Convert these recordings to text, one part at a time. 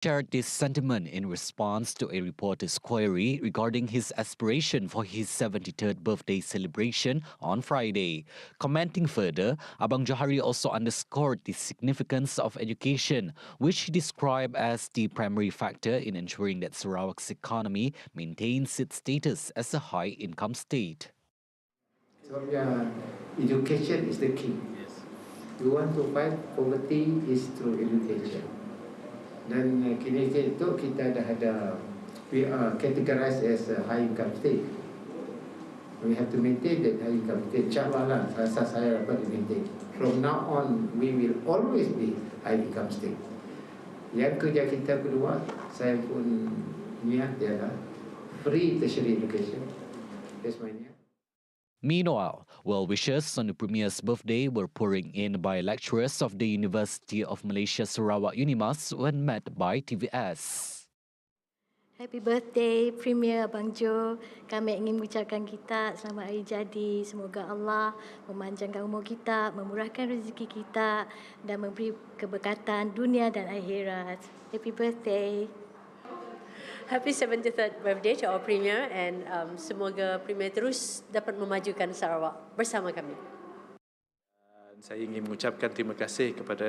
shared this sentiment in response to a reporter's query regarding his aspiration for his 73rd birthday celebration on Friday. Commenting further, Abang Johari also underscored the significance of education, which he described as the primary factor in ensuring that Sarawak's economy maintains its status as a high-income state. So, education is the key. Yes. You want to fight poverty is through education. Dan kini itu kita dah ada, we are categorized as a high income state. We have to maintain that high income state. InsyaAllah lah, rasa saya dapat maintain. From now on, we will always be high income state. Yang kerja kita kedua, saya pun niat ialah free tertiary education. That's my niat. Meanwhile, well wishes on the Premier's birthday were pouring in by lecturers of the University of Malaysia Sarawak Unimas when met by TVS. Happy birthday Premier Abang Jo. Kami ingin mengucapkan kita selamat hari jadi. Semoga Allah memanjangkan umur kita, memurahkan rezeki kita dan memberi keberkatan dunia dan akhirat. Happy birthday. Happy 73rd birthday to our Premier and semoga Premier terus dapat memajukan Sarawak bersama kami. Saya ingin mengucapkan terima kasih kepada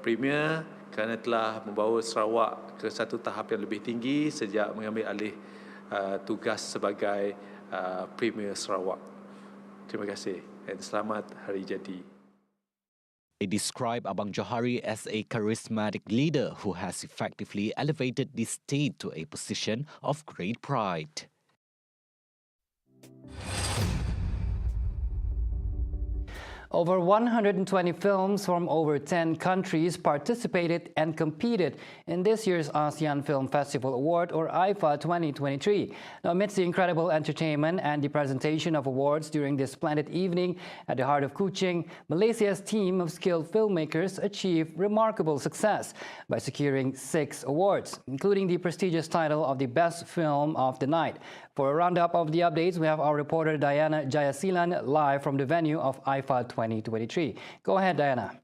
Premier kerana telah membawa Sarawak ke satu tahap yang lebih tinggi sejak mengambil alih tugas sebagai Premier Sarawak. Terima kasih dan selamat hari jadi. They describe Abang Johari as a charismatic leader who has effectively elevated the state to a position of great pride. Over 120 films from over 10 countries participated and competed in this year's ASEAN Film Festival Award, or IFA 2023. Now, amidst the incredible entertainment and the presentation of awards during this splendid evening at the heart of Kuching, Malaysia's team of skilled filmmakers achieved remarkable success by securing 6 awards, including the prestigious title of the Best Film of the Night. For a roundup of the updates, we have our reporter Diana Jayasilan live from the venue of IFA 2023. Go ahead, Diana.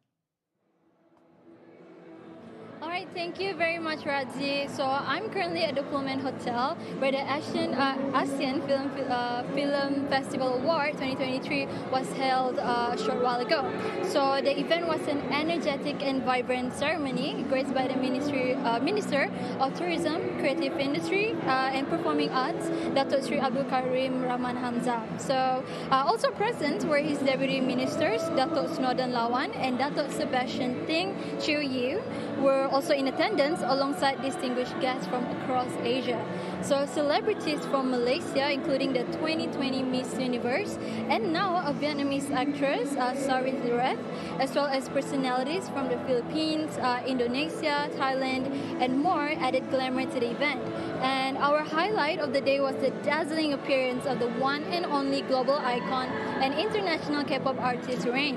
All right, thank you very much, Radzi. So I'm currently at the Pullman Hotel, where the ASEAN Film Festival Award 2023 was held a short while ago. So the event was an energetic and vibrant ceremony graced by the Minister of Tourism, Creative Industry and Performing Arts, Datuk Sri Abdul Karim Rahman Hamzah. So also present were his deputy ministers, Datuk Snowden Lawan and Datuk Sebastian Ting Chiu Yu, were also in attendance alongside distinguished guests from across Asia. So celebrities from Malaysia, including the 2020 Miss Universe and now a Vietnamese actress, Sari Zureth, as well as personalities from the Philippines, Indonesia, Thailand, and more added glamour to the event. And our highlight of the day was the dazzling appearance of the one and only global icon and international K-pop artist Rain.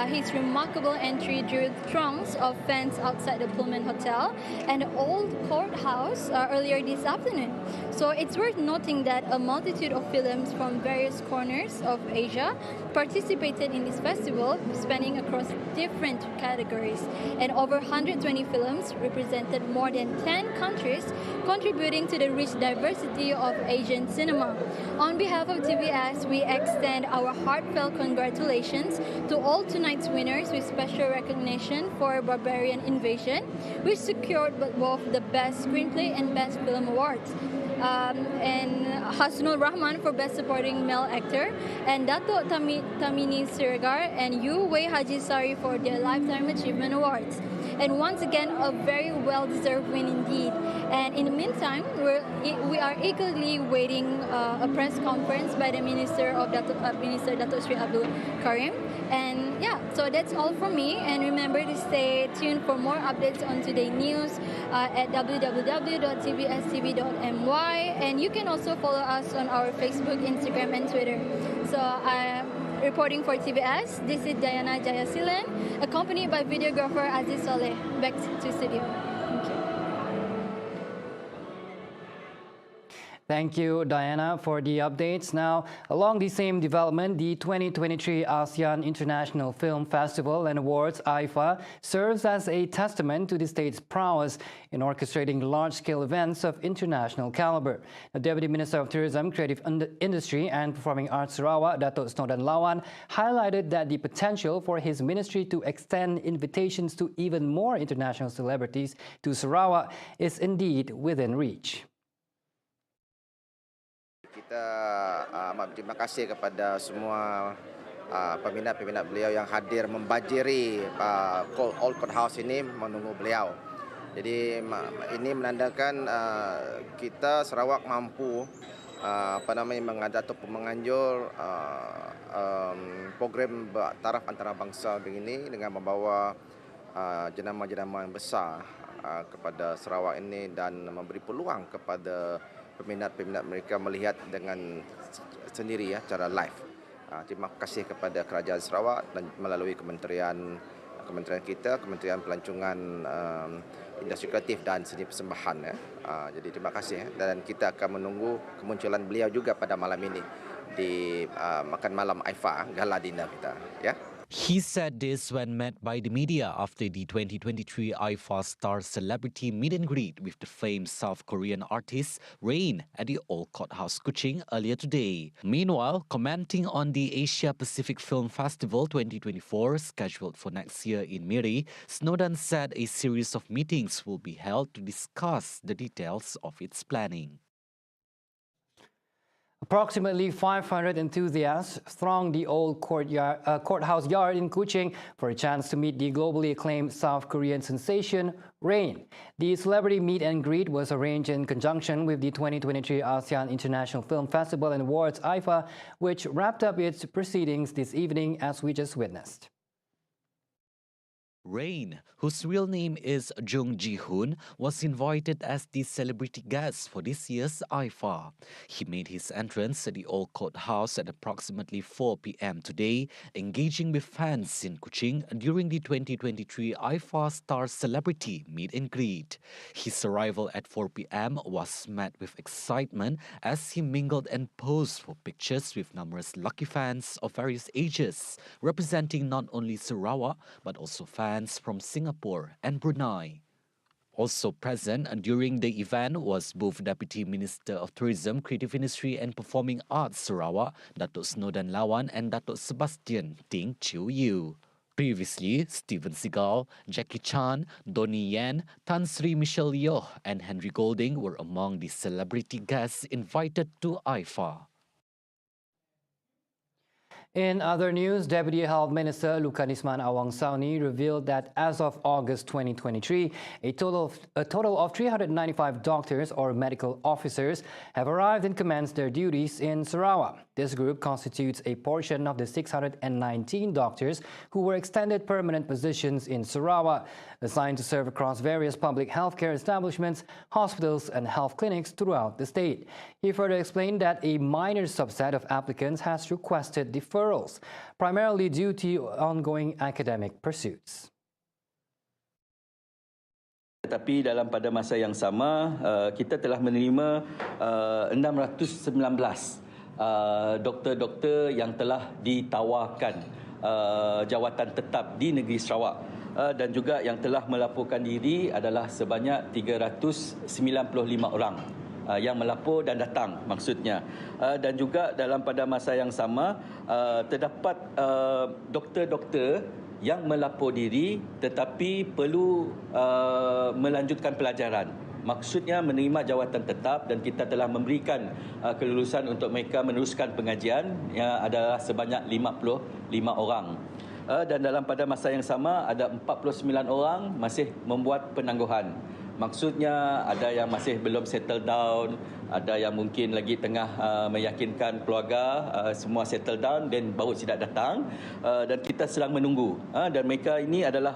His remarkable entry drew throngs of fans outside the Pullman Hotel and the old courthouse earlier this afternoon. So it's worth noting that a multitude of films from various corners of Asia participated in this festival, spanning across different categories. And over 120 films represented more than 10 countries, contributing to the rich diversity of Asian cinema. On behalf of TVS, we extend our heartfelt congratulations to all tonight's winners with special recognition for Barbarian Invasion, which secured both the Best Screenplay and Best Film awards. And Hasnul Rahman for Best Supporting Male Actor, and Datuk Tamini Siragar and Yu Wei Haji Sari for their Lifetime Achievement Awards. And once again, a very well-deserved win indeed. And in the meantime, we are eagerly waiting a press conference by the Minister Datuk Sri Abdul Karim. And yeah, so that's all from me. And remember to stay tuned for more updates on today's news at www.tvstv.my. And you can also follow us on our Facebook, Instagram, and Twitter. So reporting for TVS, this is Diana Jayasilan, accompanied by videographer Aziz Saleh. Back to studio. Thank you. Thank you, Diana, for the updates. Now, along the same development, the 2023 ASEAN International Film Festival and Awards, IFA, serves as a testament to the state's prowess in orchestrating large-scale events of international caliber. The Deputy Minister of Tourism, Creative Industry and Performing Arts Sarawak, Datuk Snodan Lawan, highlighted that the potential for his ministry to extend invitations to even more international celebrities to Sarawak is indeed within reach. Kita amat berterima kasih kepada semua peminat-peminat beliau yang hadir membajiri Old Court House ini menunggu beliau. Jadi ini menandakan kita Sarawak mampu mengadakan atau menganjur program bertaraf antarabangsa begini dengan membawa jenama-jenama yang besar kepada Sarawak ini dan memberi peluang kepada peminat-peminat mereka melihat dengan sendiri ya, secara live. Terima kasih kepada Kerajaan Sarawak dan melalui kementerian kita, Kementerian Pelancongan Industri Kreatif dan Seni Persembahan ya. Jadi terima kasih dan kita akan menunggu kemunculan beliau juga pada malam ini di makan malam IFA gala dinner kita ya. He said this when met by the media after the 2023 IFA Star Celebrity Meet and Greet with the famed South Korean artist Rain at the Old Court House, Kuching earlier today. Meanwhile, commenting on the Asia Pacific Film Festival 2024 scheduled for next year in MIRI, Snodan said a series of meetings will be held to discuss the details of its planning. Approximately 500 enthusiasts thronged the old courthouse yard in Kuching for a chance to meet the globally acclaimed South Korean sensation, Rain. The celebrity meet and greet was arranged in conjunction with the 2023 ASEAN International Film Festival and Awards, IFA, which wrapped up its proceedings this evening as we just witnessed. Rain, whose real name is Jung Ji-hoon, was invited as the celebrity guest for this year's IFA. He made his entrance at the Old Court House at approximately 4 p.m. today, engaging with fans in Kuching during the 2023 IFA Star Celebrity Meet and Greet. His arrival at 4 p.m. was met with excitement as he mingled and posed for pictures with numerous lucky fans of various ages, representing not only Sarawak but also fans from Singapore and Brunei. Also present during the event was both Deputy Minister of Tourism, Creative Industry and Performing Arts Sarawak, Datuk Snodan Lawan and Datuk Sebastian Ting Chiu Yu. Previously, Steven Seagal, Jackie Chan, Donnie Yen, Tan Sri Michelle Yeoh and Henry Golding were among the celebrity guests invited to IFA. In other news, Deputy Health Minister Lukanisman Awang Sauni revealed that as of August 2023, a total of 395 doctors or medical officers have arrived and commenced their duties in Sarawak. This group constitutes a portion of the 619 doctors who were extended permanent positions in Sarawak, assigned to serve across various public healthcare establishments, hospitals and health clinics throughout the state. He further explained that a minor subset of applicants has requested deferrals, primarily due to ongoing academic pursuits. Tetapi dalam pada masa yang sama, kita telah menerima 619 doktor-doktor yang telah ditawarkan jawatan tetap di negeri Sarawak dan juga yang telah melaporkan diri adalah sebanyak 395 orang yang melapor dan datang maksudnya. Dan juga dalam pada masa yang sama terdapat doktor-doktor yang melapor diri tetapi perlu melanjutkan pelajaran. Maksudnya menerima jawatan tetap dan kita telah memberikan kelulusan untuk mereka meneruskan pengajian yang adalah sebanyak 55 orang. Dan dalam pada masa yang sama ada 49 orang masih membuat penangguhan. Maksudnya ada yang masih belum settle down, ada yang mungkin lagi tengah meyakinkan keluarga semua settle down dan baru tidak datang dan kita sedang menunggu. Dan mereka ini adalah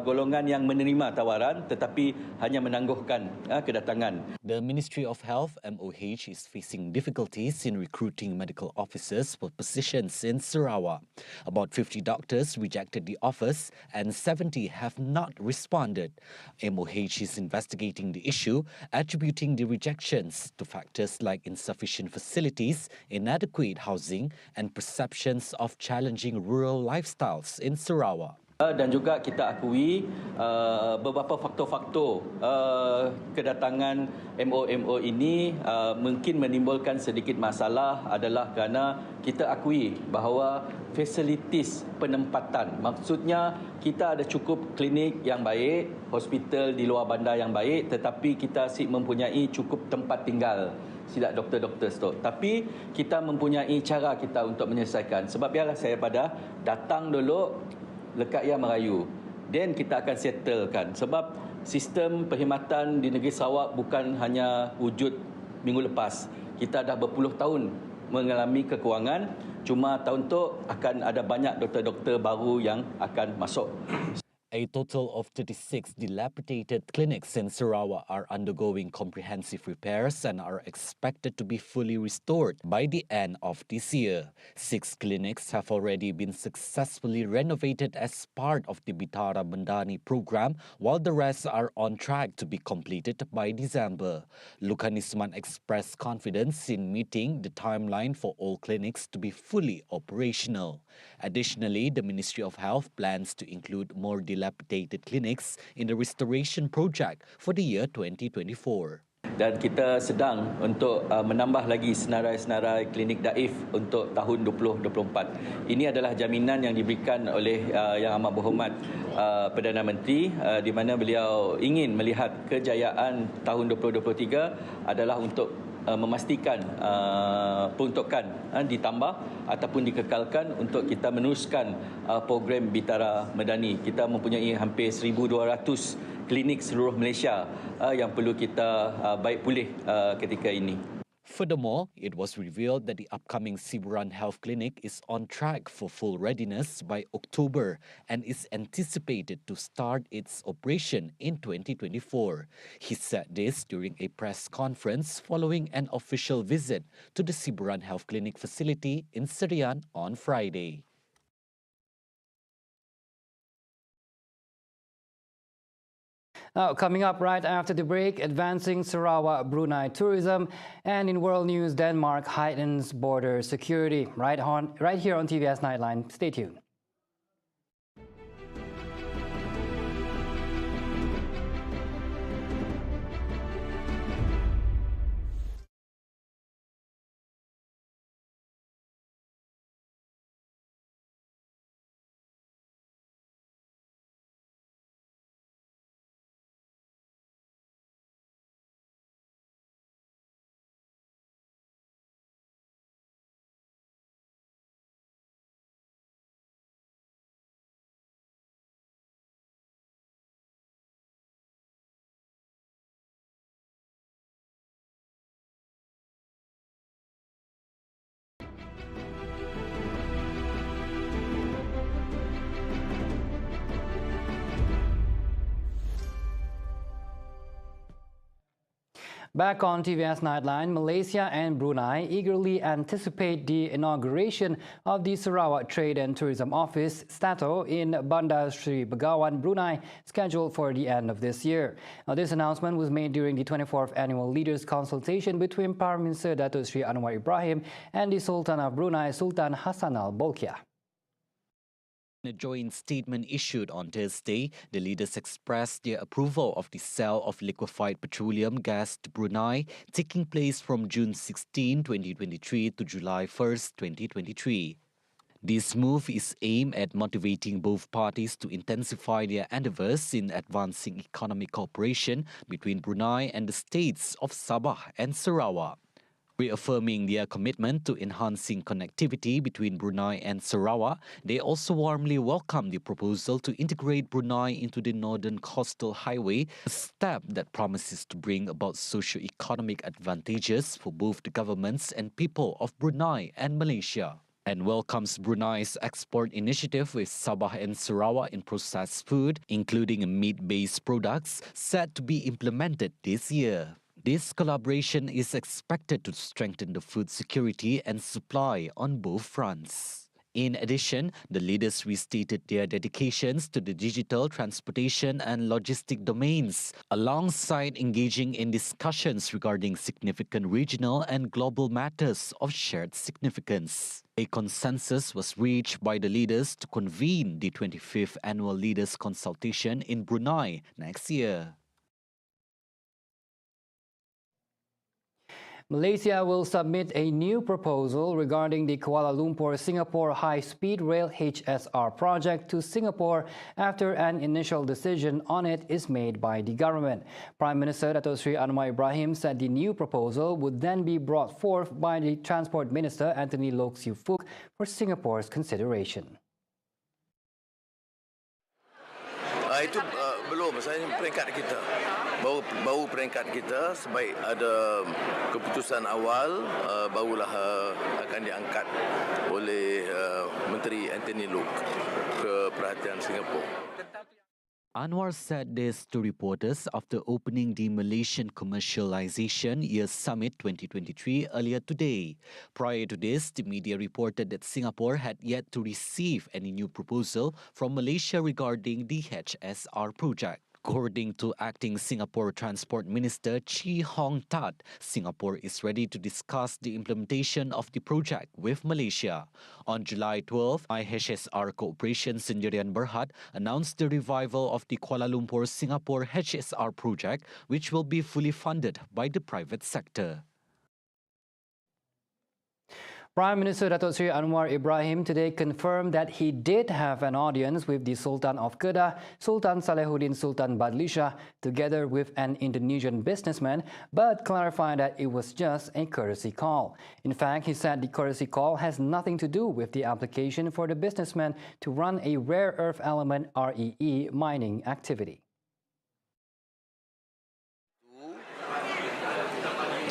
golongan yang menerima tawaran tetapi hanya menangguhkan kedatangan. The Ministry of Health (MOH) is facing difficulties in recruiting medical officers for positions in Sarawak. About 50 doctors rejected the offers and 70 have not responded. MOH is investigating the issue, attributing the rejections to factors like insufficient facilities, inadequate housing, and perceptions of challenging rural lifestyles in Sarawak. Dan juga kita akui beberapa faktor-faktor kedatangan MO ini mungkin menimbulkan sedikit masalah adalah kerana kita akui bahawa fasilitis penempatan, maksudnya kita ada cukup klinik yang baik, hospital di luar bandar yang baik, tetapi kita mempunyai cukup tempat tinggal silap doktor-doktor stok. Tapi kita mempunyai cara kita untuk menyelesaikan. Sebab biarlah saya datang dulu lekat ia merayu, then kita akan settlekan. Sebab sistem perkhidmatan di negeri Sarawak bukan hanya wujud minggu lepas. Kita dah berpuluh tahun mengalami kekurangan. Cuma tahun tu akan ada banyak doktor-doktor baru yang akan masuk. A total of 36 dilapidated clinics in Sarawak are undergoing comprehensive repairs and are expected to be fully restored by the end of this year. 6 clinics have already been successfully renovated as part of the Bitara Bendani program, while the rest are on track to be completed by December. Lukanisman expressed confidence in meeting the timeline for all clinics to be fully operational. Additionally, the Ministry of Health plans to include more dilapidated clinics in the restoration project for the year 2024. Dan kita sedang untuk menambah lagi senarai-senarai klinik daif untuk tahun 2024. Ini adalah jaminan yang diberikan oleh Yang Amat Berhormat Perdana Menteri, di mana beliau ingin melihat kejayaan tahun 2023 adalah untuk memastikan peruntukan ditambah ataupun dikekalkan untuk kita meneruskan program Bitara Medani. Kita mempunyai hampir 1,200 klinik seluruh Malaysia yang perlu kita baik pulih ketika ini. Furthermore, it was revealed that the upcoming Siburan Health Clinic is on track for full readiness by October and is anticipated to start its operation in 2024. He said this during a press conference following an official visit to the Siburan Health Clinic facility in Serian on Friday. Now, coming up right after the break, advancing Sarawak-Brunei tourism, and in world news, Denmark heightens border security. Right here on TVS Nightline. Stay tuned. Back on TVS Nightline, Malaysia and Brunei eagerly anticipate the inauguration of the Sarawak Trade and Tourism Office, STATO, in Bandar Sri Begawan, Brunei, scheduled for the end of this year. Now, this announcement was made during the 24th Annual Leaders Consultation between Prime Minister Datuk Sri Anwar Ibrahim and the Sultan of Brunei, Sultan Hassan Al Bolkiah. In a joint statement issued on Thursday, the leaders expressed their approval of the sale of liquefied petroleum gas to Brunei, taking place from June 16, 2023 to July 1, 2023. This move is aimed at motivating both parties to intensify their endeavours in advancing economic cooperation between Brunei and the states of Sabah and Sarawak. Reaffirming their commitment to enhancing connectivity between Brunei and Sarawak, they also warmly welcome the proposal to integrate Brunei into the Northern Coastal Highway, a step that promises to bring about socio-economic advantages for both the governments and people of Brunei and Malaysia, and welcomes Brunei's export initiative with Sabah and Sarawak in processed food, including meat-based products, set to be implemented this year. This collaboration is expected to strengthen the food security and supply on both fronts. In addition, the leaders restated their dedications to the digital, transportation and logistic domains, alongside engaging in discussions regarding significant regional and global matters of shared significance. A consensus was reached by the leaders to convene the 25th Annual Leaders Consultation in Brunei next year. Malaysia will submit a new proposal regarding the Kuala Lumpur-Singapore High-Speed Rail HSR project to Singapore after an initial decision on it is made by the government. Prime Minister Dato Sri Anwar Ibrahim said the new proposal would then be brought forth by the Transport Minister Anthony Loke Siew Fook for Singapore's consideration. Itu belum, saya peringkat kita. Baru peringkat kita, sebaik ada keputusan awal, barulah akan diangkat oleh Menteri Anthony Loke ke perhatian Singapura. Anwar said this to reporters after opening the Malaysian Commercialization Year Summit 2023 earlier today. Prior to this, the media reported that Singapore had yet to receive any new proposal from Malaysia regarding the HSR project. According to Acting Singapore Transport Minister Chee Hong Tat, Singapore is ready to discuss the implementation of the project with Malaysia. On July 12, HSR Cooperation Sendirian Berhad announced the revival of the Kuala Lumpur-Singapore HSR project, which will be fully funded by the private sector. Prime Minister Dato Sri Anwar Ibrahim today confirmed that he did have an audience with the Sultan of Kedah, Sultan Salehuddin Sultan Badlisha, together with an Indonesian businessman, but clarified that it was just a courtesy call. In fact, he said the courtesy call has nothing to do with the application for the businessman to run a rare earth element REE mining activity.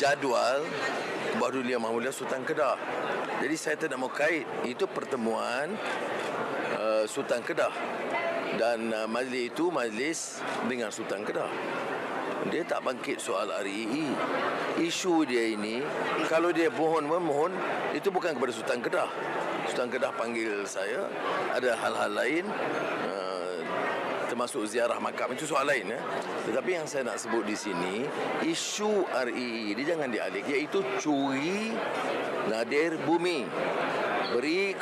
Jadual baru dia Mahmudah Sultan Kedah. Jadi saya tidak mau kait. Itu pertemuan Sultan Kedah. Dan majlis itu majlis dengan Sultan Kedah. Dia tak bangkit soal REE. Isu dia ini, kalau dia mohon, itu bukan kepada Sultan Kedah. Sultan Kedah panggil saya, ada hal-hal lain, termasuk ziarah makam, itu soal lain. Tetapi yang saya nak sebut di sini, isu REE dia jangan dialih, iaitu curi nadir bumi. Beri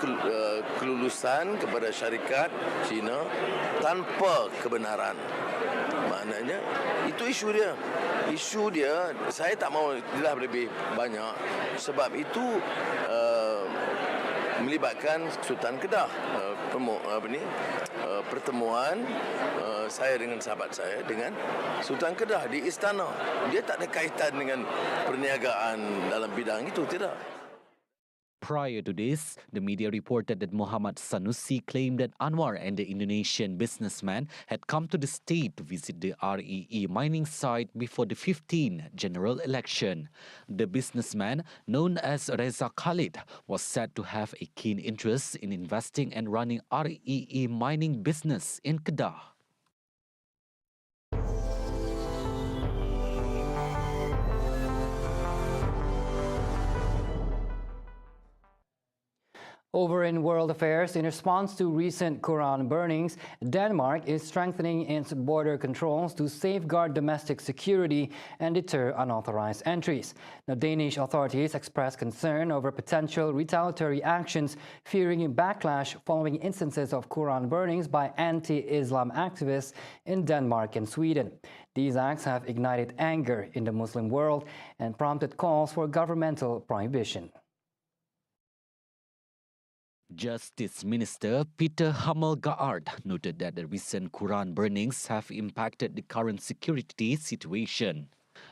kelulusan kepada syarikat Cina tanpa kebenaran. Maknanya, itu isu dia. Isu dia, saya tak mau jelas lebih banyak. Sebab itu melibatkan Sultan Kedah. Pertemuan saya dengan sahabat saya dengan Sultan Kedah di istana. Dia tak ada kaitan dengan perniagaan dalam bidang itu, tidak. Prior to this, the media reported that Muhammad Sanusi claimed that Anwar and the Indonesian businessman had come to the state to visit the REE mining site before the 15th general election. The businessman, known as Reza Khalid, was said to have a keen interest in investing and running REE mining business in Kedah. Over in world affairs, in response to recent Quran burnings, Denmark is strengthening its border controls to safeguard domestic security and deter unauthorized entries. Now, Danish authorities expressed concern over potential retaliatory actions, fearing a backlash following instances of Quran burnings by anti-Islam activists in Denmark and Sweden. These acts have ignited anger in the Muslim world and prompted calls for governmental prohibition. Justice Minister Peter Hammelgaard noted that the recent Quran burnings have impacted the current security situation.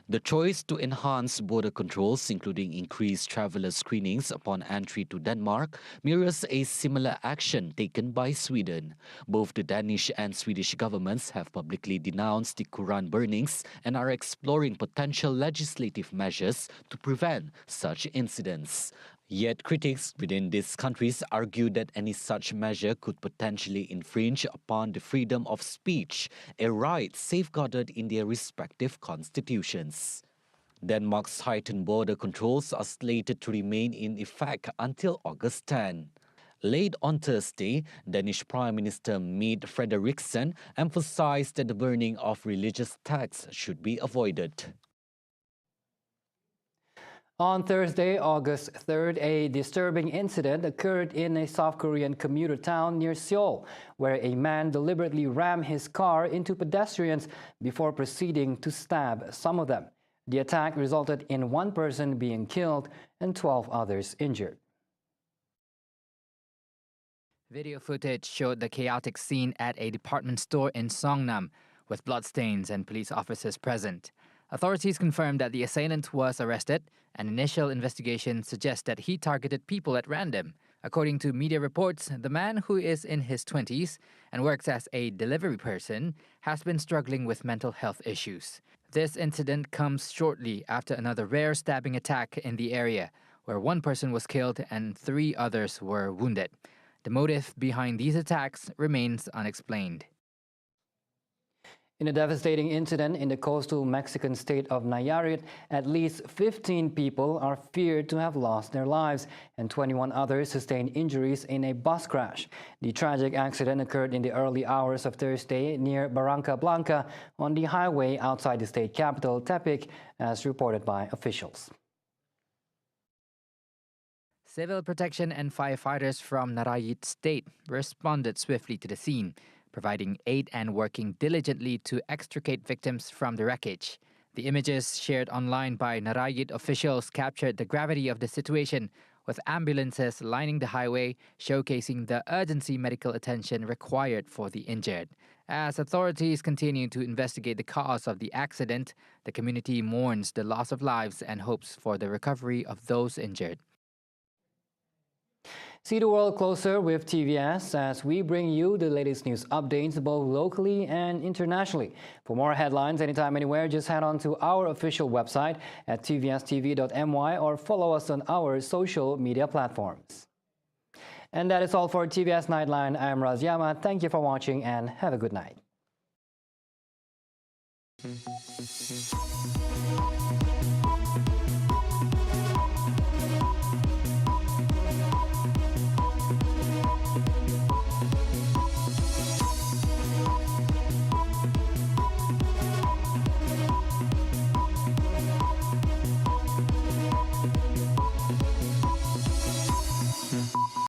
The choice to enhance border controls, including increased traveller screenings upon entry to Denmark, mirrors a similar action taken by Sweden. Both the Danish and Swedish governments have publicly denounced the Quran burnings and are exploring potential legislative measures to prevent such incidents. Yet critics within these countries argue that any such measure could potentially infringe upon the freedom of speech, a right safeguarded in their respective constitutions. Denmark's heightened border controls are slated to remain in effect until August 10. Late on Thursday, Danish Prime Minister Mette Frederiksen emphasized that the burning of religious texts should be avoided. On Thursday, August 3rd, a disturbing incident occurred in a South Korean commuter town near Seoul, where a man deliberately rammed his car into pedestrians before proceeding to stab some of them. The attack resulted in one person being killed and 12 others injured. Video footage showed the chaotic scene at a department store in Songnam, with bloodstains and police officers present. Authorities confirmed that the assailant was arrested, and initial investigations suggest that he targeted people at random. According to media reports, the man, who is in his 20s and works as a delivery person, has been struggling with mental health issues. This incident comes shortly after another rare stabbing attack in the area, where one person was killed and 3 others were wounded. The motive behind these attacks remains unexplained. In a devastating incident in the coastal Mexican state of Nayarit, at least 15 people are feared to have lost their lives, and 21 others sustained injuries in a bus crash. The tragic accident occurred in the early hours of Thursday near Barranca Blanca on the highway outside the state capital, Tepic, as reported by officials. Civil protection and firefighters from Nayarit State responded swiftly to the scene, providing aid and working diligently to extricate victims from the wreckage. The images shared online by Nayarit officials captured the gravity of the situation, with ambulances lining the highway, showcasing the urgency medical attention required for the injured. As authorities continue to investigate the cause of the accident, the community mourns the loss of lives and hopes for the recovery of those injured. See the world closer with TVS as we bring you the latest news updates both locally and internationally. For more headlines anytime, anywhere, just head on to our official website at tvstv.my or follow us on our social media platforms. And that is all for TVS Nightline. I am Razyama. Thank you for watching and have a good night.